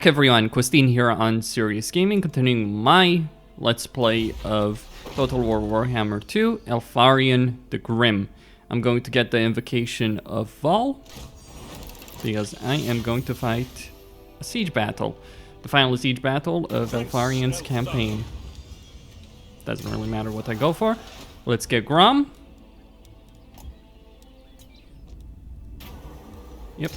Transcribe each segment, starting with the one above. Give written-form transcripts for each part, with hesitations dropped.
Everyone, Christine here on Serious Gaming, continuing my Let's Play of Total War Warhammer 2, Eltharion the Grim. I'm going to get the invocation of Vol, because I am going to fight a siege battle. The final siege battle of Eltharion's campaign. Doesn't really matter what I go for. Let's get Grom. Yep.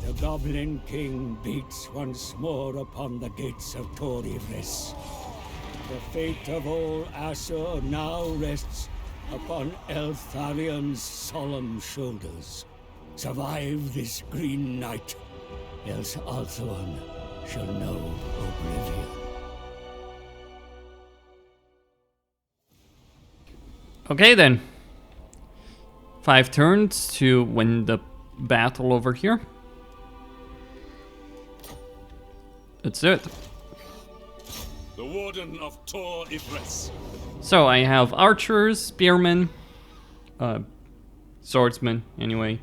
The Goblin King beats once more upon the gates of Tor Yvresse. The fate of all Asur now rests upon Eltharion's solemn shoulders. Survive this green night, else Eltharion shall know oblivion. Okay then. 5 turns to win the battle over here. That's it. The Warden of Tor Yvresse. So I have archers, spearmen, swordsmen, anyway,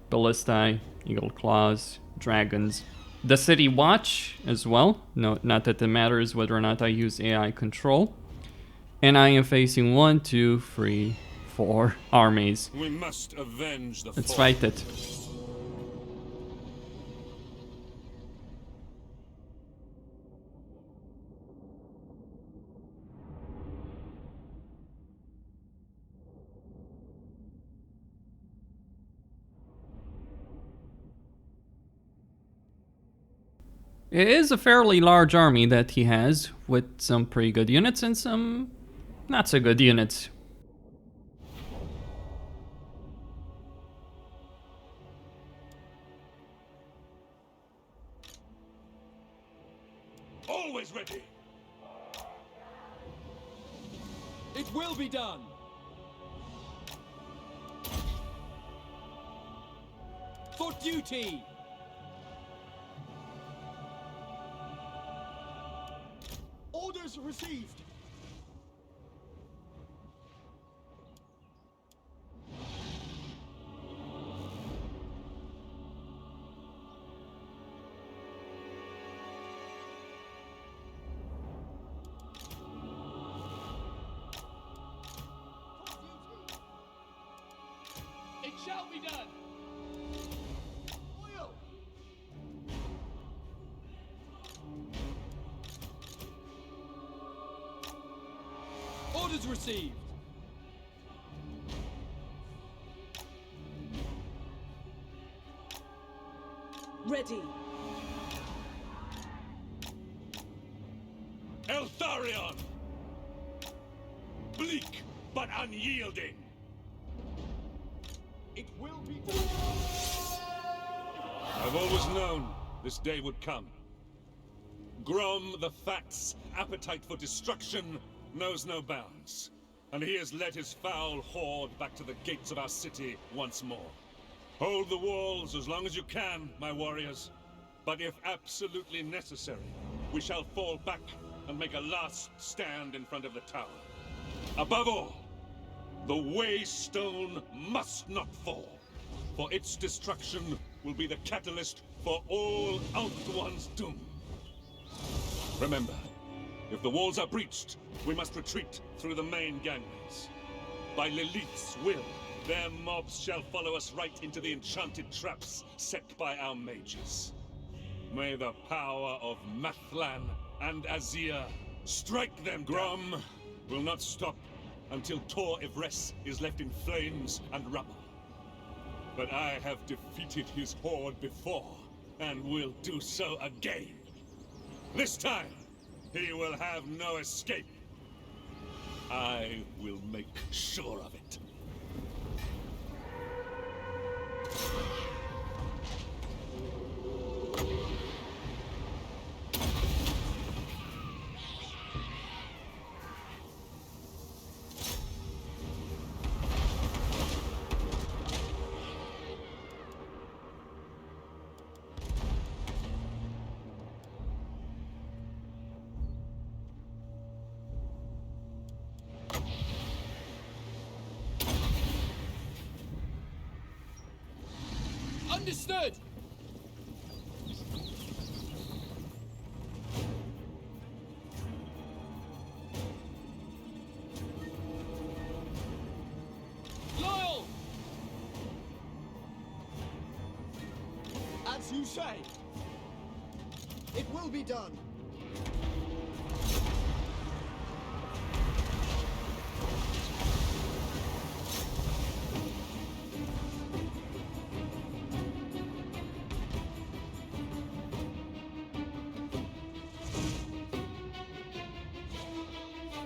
ballistae, eagle claws, dragons, the city watch as well. No, not that it matters whether or not I use AI control. And I am facing 1, 2, 3, 4 armies. We must avenge the Let's fall. fight it. It is a fairly large army that he has, with some pretty good units and some not so good units. Always ready. It will be done. For duty. Orders received. It shall be done. Oil. Orders received. Ready. Eltharion! Bleak but unyielding. It will be done. I've always known this day would come. Grom the Fat's appetite for destruction knows no bounds, and he has led his foul horde back to the gates of our city once more. Hold the walls as long as you can, my warriors, but if absolutely necessary, we shall fall back and make a last stand in front of the tower. Above all, the Waystone must not fall, for its destruction will be the catalyst for all Eltharion's doom. Remember, if the walls are breached, we must retreat through the main gangways. By Lilith's will, their mobs shall follow us right into the enchanted traps set by our mages. May the power of Mathlan and Azir strike them. Grom will not stop until Tor Yvresse is left in flames and rubble. But I have defeated his horde before, and will do so again. This time, he will have no escape. I will make sure of it. Understood! you say. It will be done.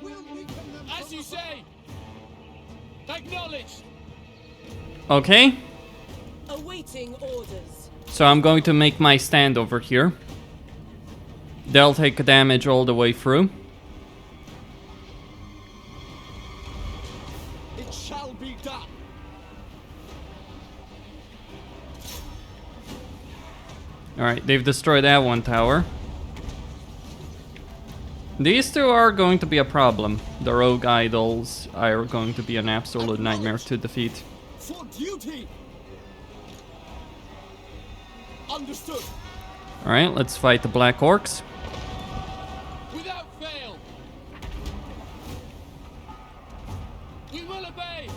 We'll weaken them As you say. Acknowledged. Okay, Awaiting orders. so I'm going to make my stand over here. They'll take damage all the way through. It shall be done. Alright, they've destroyed that one tower. These two are going to be a problem. The rogue idols are going to be an absolute nightmare to defeat. For duty. Understood. Alright, let's fight the Black Orcs. Without fail. We will obey.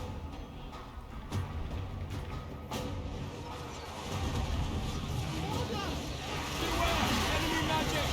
Beware, enemy magic.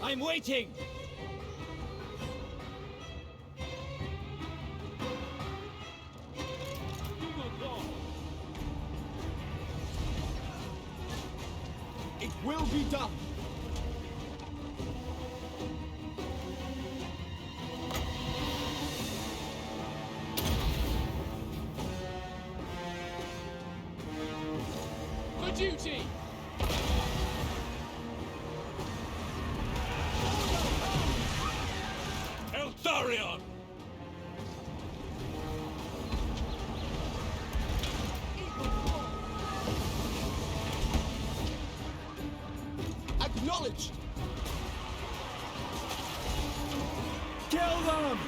I'm waiting. It will be done. For duty. Eltharion! Acknowledged. Kill them.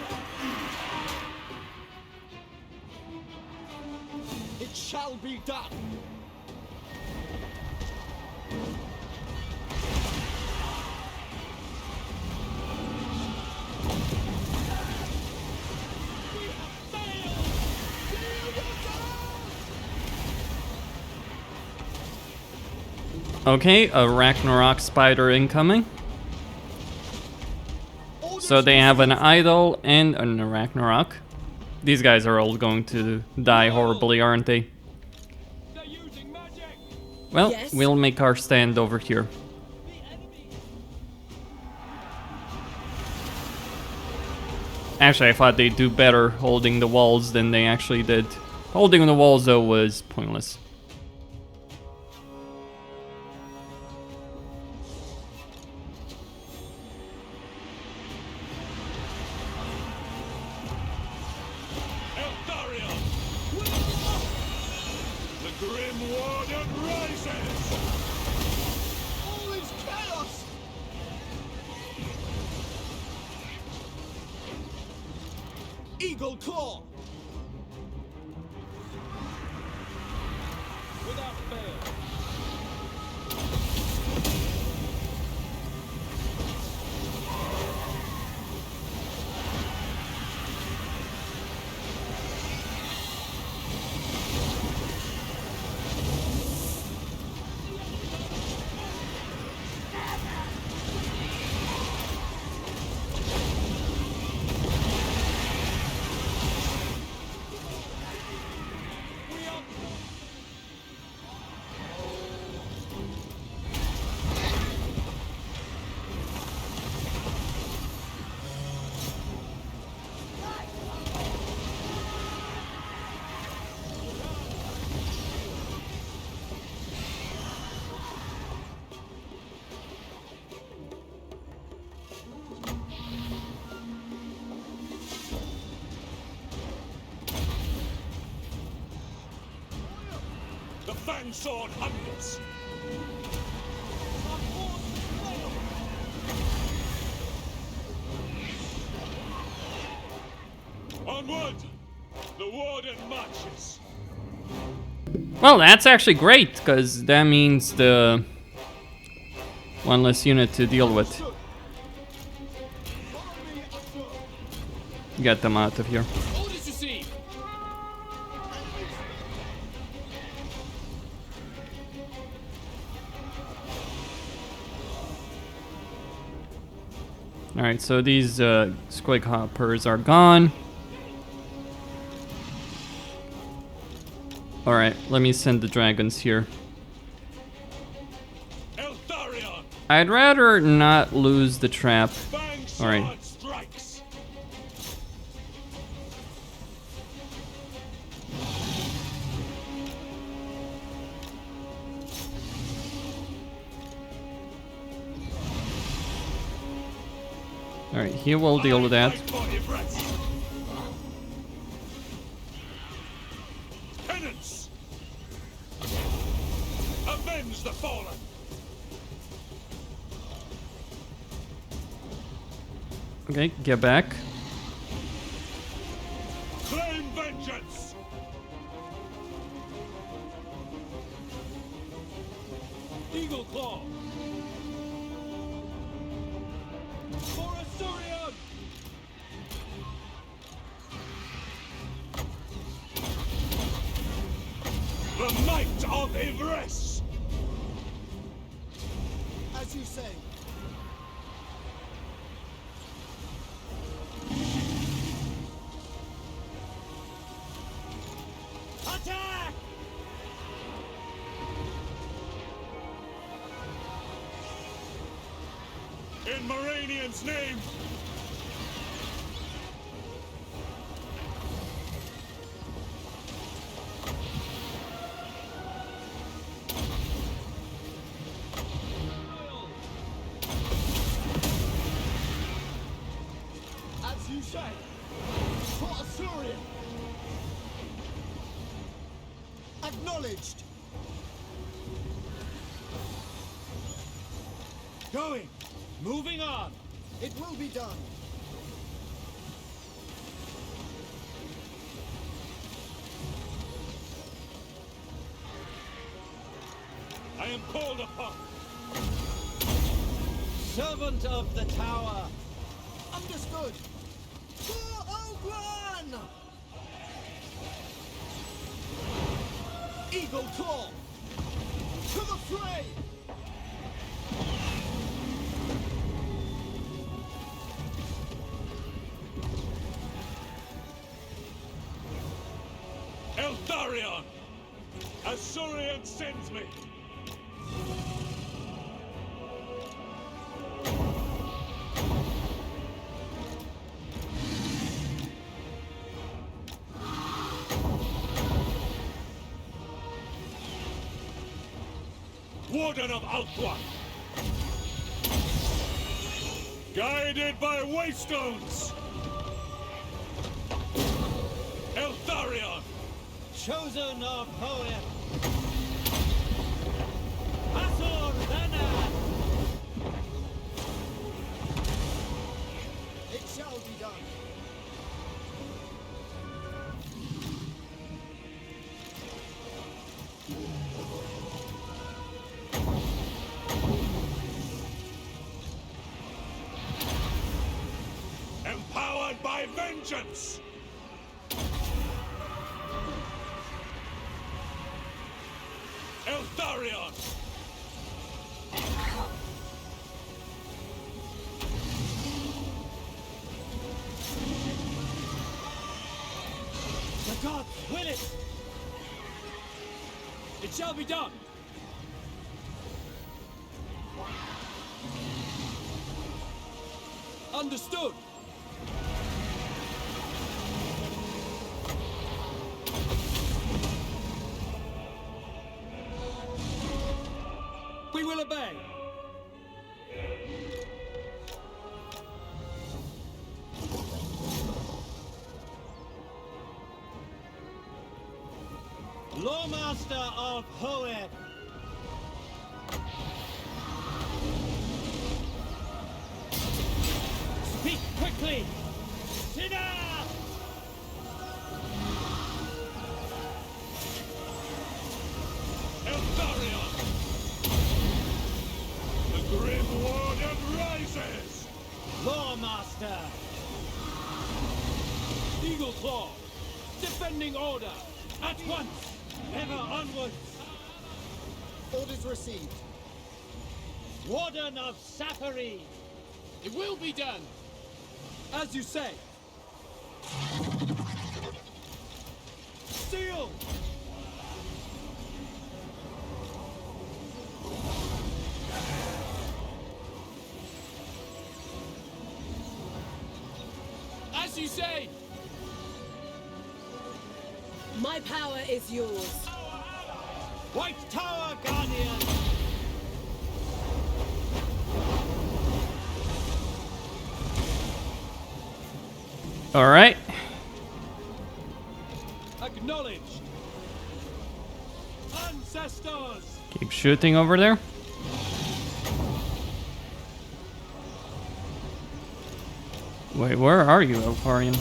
It shall be done. Okay, a Ragnarok spider incoming. So they have an idol and a Ragnarok. These guys are all going to die horribly, aren't they? They're using magic. Well, Yes. we'll make our stand over here. Actually, I thought they'd do better holding the walls than they actually did. Holding the walls, though, was pointless. Eltharion! The Grim Warden rises! All is chaos. Eagle Claw. Without fail. The Fang Sword hungers! Onward! The warden marches. Well, that's actually great, because that means the one less unit to deal with. Get them out of here. Orders received. Alright, so these squig hoppers are gone. Alright, let me send the dragons here. Eltharion! I'd rather not lose the trap. Fang Alright. sword strikes! Alright, he will deal with that. Fight for Yvresse. Penance! Avenge the fallen! Okay, get back. Claim vengeance! Eagle Claw. For Eltharion. The might of Yvresse! As you say. Attack! In Moranian's name! As you say. For Eltharion. Acknowledged. Going. Moving on. It will be done. I am called upon! Servant of the tower. Understood. For Ogran! Eagle Claw! To the fray! Eltharion! Azurian sends me! Warden of Althwa! Guided by Waystones! Eltharion! Chosen of Hoed. Azor Dana. It shall be done. Empowered by vengeance! Eltharion! The gods will it. It shall be done. Understood. We will obey. Lawmaster of Hoed. Speak quickly. Sinner! Eagle Claw! Defending order! At once! Ever onwards! Orders received. Warden of Sapphire! It will be done! As you say! Steel! As you say! My power is yours. White Tower Guardian! All right. Acknowledged! Ancestors! Keep shooting over there. Wait, where are you, Eltharion?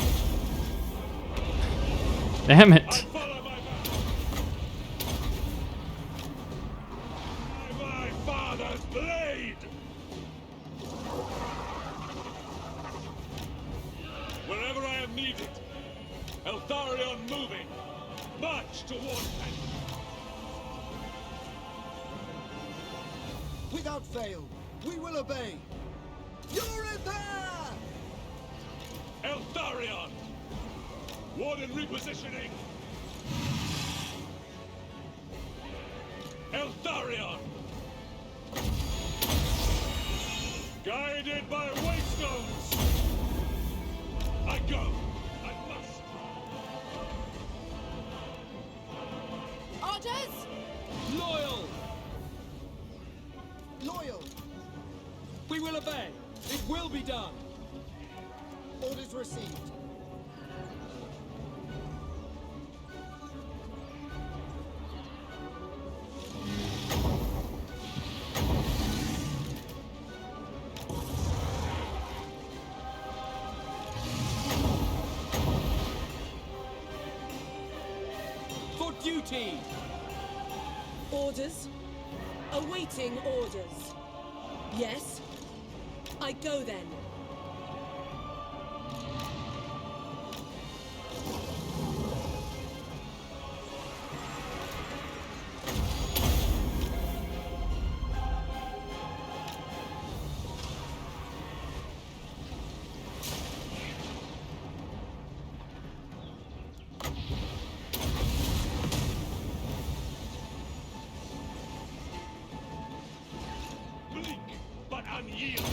Damn it. Follow my man. By my father's blade! Wherever I am needed, Eltharion moving. March towards me. Without fail, we will obey. You're in there! Eltharion! Warden repositioning! Eltharion! Guided by Waystones! I go! I must! Orders? Loyal! Loyal. We will obey! It will be done! Orders received. For duty! Orders? Awaiting orders. Yes? I go then. Bleak, but unyielding!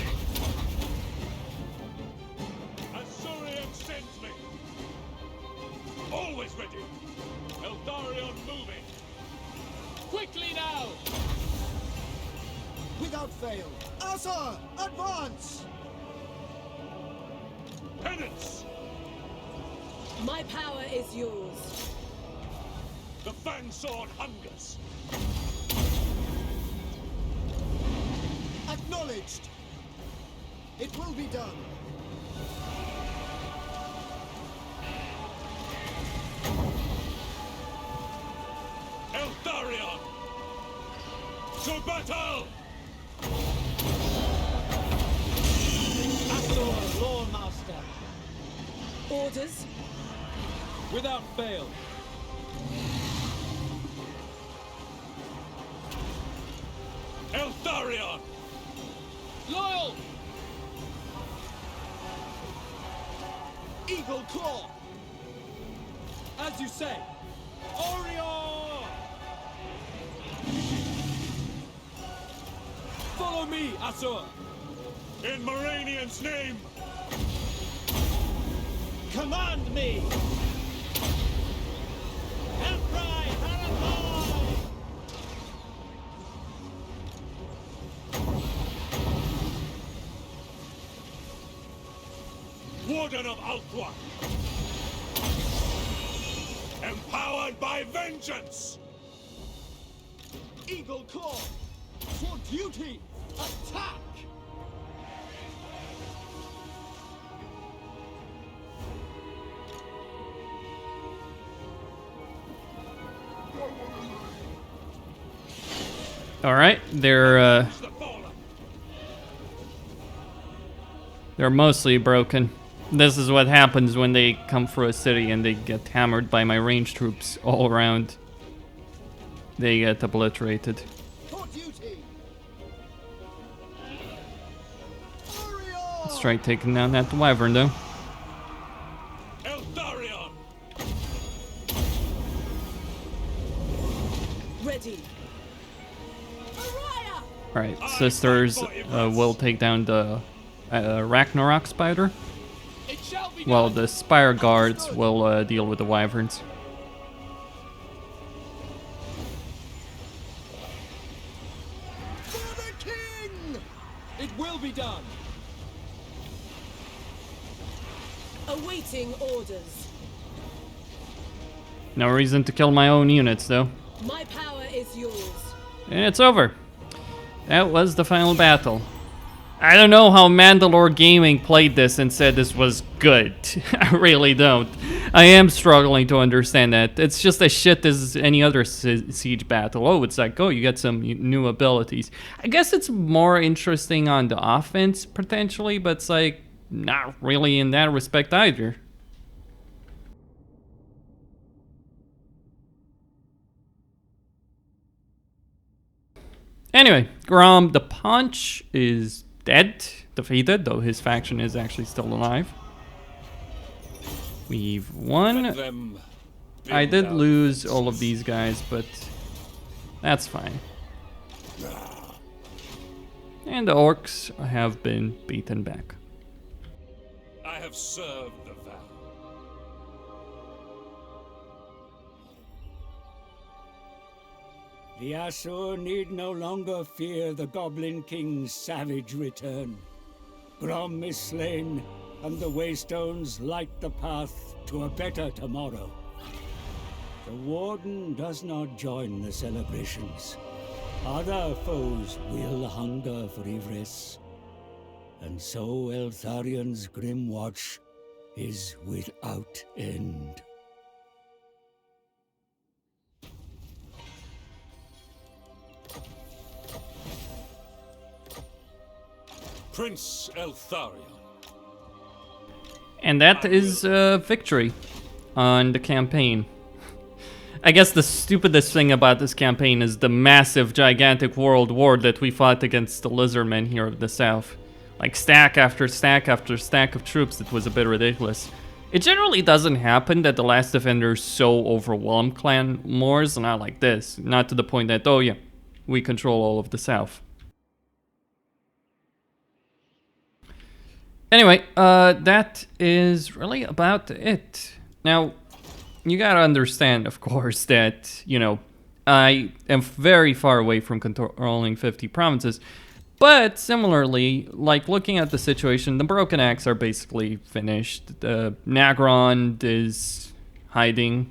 Azurian sends me! Always ready! Eltharion moving! Quickly now! Without fail. Asa, advance! Penance! My power is yours. The Fang Sword hungers! Acknowledged. It will be done. Eltharion! To battle! Astor, Lord Master! Orders? Without fail! Eltharion! Loyal! Eagle Claw! As you say! Orion! Follow me, Asur! In Moranian's name! Command me! Emperor Harakai! Warden of Althwa! Empowered by vengeance! Eagle Claw! For duty! Attack! All right, they're The fallen! mostly broken. This is what happens when they come for a city and they get hammered by my ranged troops all around. They get obliterated. For duty. Let's try taking down that wyvern though. Eltharion! Ready. Araya! Alright, sisters will take down the Ragnarok spider, It shall be while done. the spire guards will deal with the wyverns. For the king! It will be done. Awaiting orders. No reason to kill my own units though. My power is yours. And it's over. That was the final battle. I don't know how Mandalore Gaming played this and said this was good. I really don't. I am struggling to understand that. It's just as shit as any other siege battle. Oh, it's like, oh, you get some new abilities. I guess it's more interesting on the offense, potentially, but it's like, not really in that respect either. Anyway, Grom the Paunch is dead, defeated, though his faction is actually still alive. We've won. Let them I build did our lose all of defenses. these guys, but that's fine. And the orcs have been beaten back. I have served the vow. The Asur need no longer fear the Goblin King's savage return. Grom is slain, and the Waystones light the path to a better tomorrow. The Warden does not join the celebrations. Other foes will hunger for Yvresse. And so Eltharion's grim watch is without end. Prince Eltharion. And that is victory on the campaign. I guess the stupidest thing about this campaign is the massive, gigantic world war that we fought against the lizardmen here of the south. Like stack after stack after stack of troops, it was a bit ridiculous. It generally doesn't happen that the last defenders so overwhelm clan wars, not like this. Not to the point that, oh yeah, we control all of the south. Anyway, that is really about it. Now, you gotta understand, of course, that, you know, I am very far away from controlling 50 provinces. But similarly, like looking at the situation, the Broken Axe are basically finished. Nagrond is hiding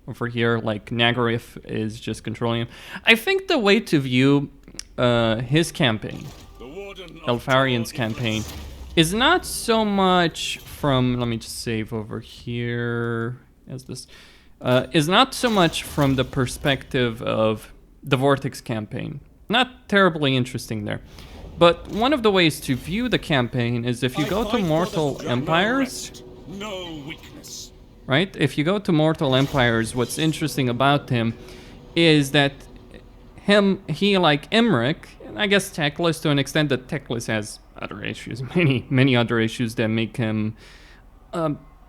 over here, like Nagarith is just controlling him. I think the way to view his campaign, The Warden of Eltharion's Tor campaign, Yvresse. is not so much from, let me just save over here as this, is not so much from the perspective of the Vortex campaign. Not terribly interesting there. But one of the ways to view the campaign is if you I go to fight for Mortal the Empires, rest, no weakness. right? If you go to Mortal Empires, what's interesting about him is that he like Imric, and I guess Teclis to an extent, that Teclis has other issues, many other issues that make him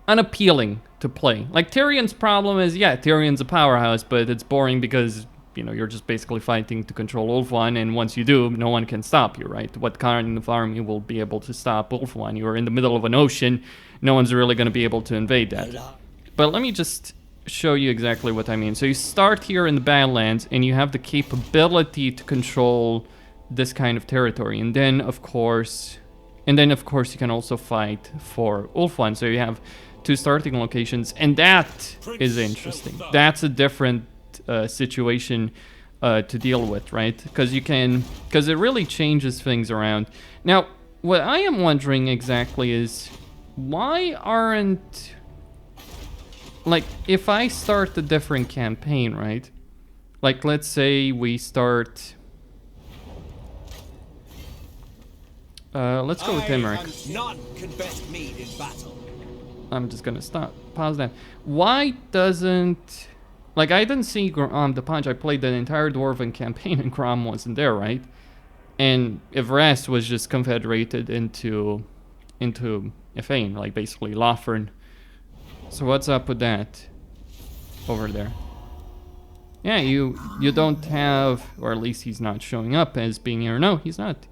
unappealing to play. Like Tyrion's problem is, yeah, Tyrion's a powerhouse, but it's boring because, you know, you're just basically fighting to control Ulthuan, and once you do, no one can stop you, right? What kind of army will be able to stop Ulthuan? You're in the middle of an ocean, no one's really going to be able to invade that. But let me just show you exactly what I mean. So you start here in the Badlands, and you have the capability to control this kind of territory, and then of course you can also fight for Ulthuan. So you have two starting locations, and that is interesting. That's a different situation to deal with, right? Because it really changes things around. Now, what I am wondering exactly is why aren't, like, if I start a different campaign, right? Like, let's say we start Let's go with Imric. And none can best me in battle. I'm just gonna pause that. Why doesn't... Like, I didn't see Grom the Paunch. I played the entire Dwarven campaign and Grom wasn't there, right? And Yvresse was just confederated into Ifane, like basically Lothern. So what's up with that over there? Yeah, you don't have, or at least he's not showing up as being here. No, he's not.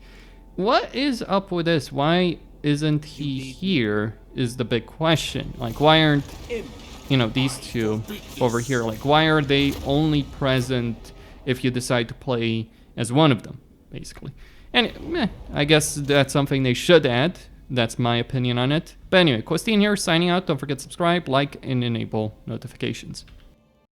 What is up with this? Why isn't he here is the big question. Like, why aren't, you know, these two over here? Like, why are they only present if you decide to play as one of them, basically? And I guess that's something they should add. That's my opinion on it. But anyway, Questine here, signing out. Don't forget to subscribe, like, and enable notifications.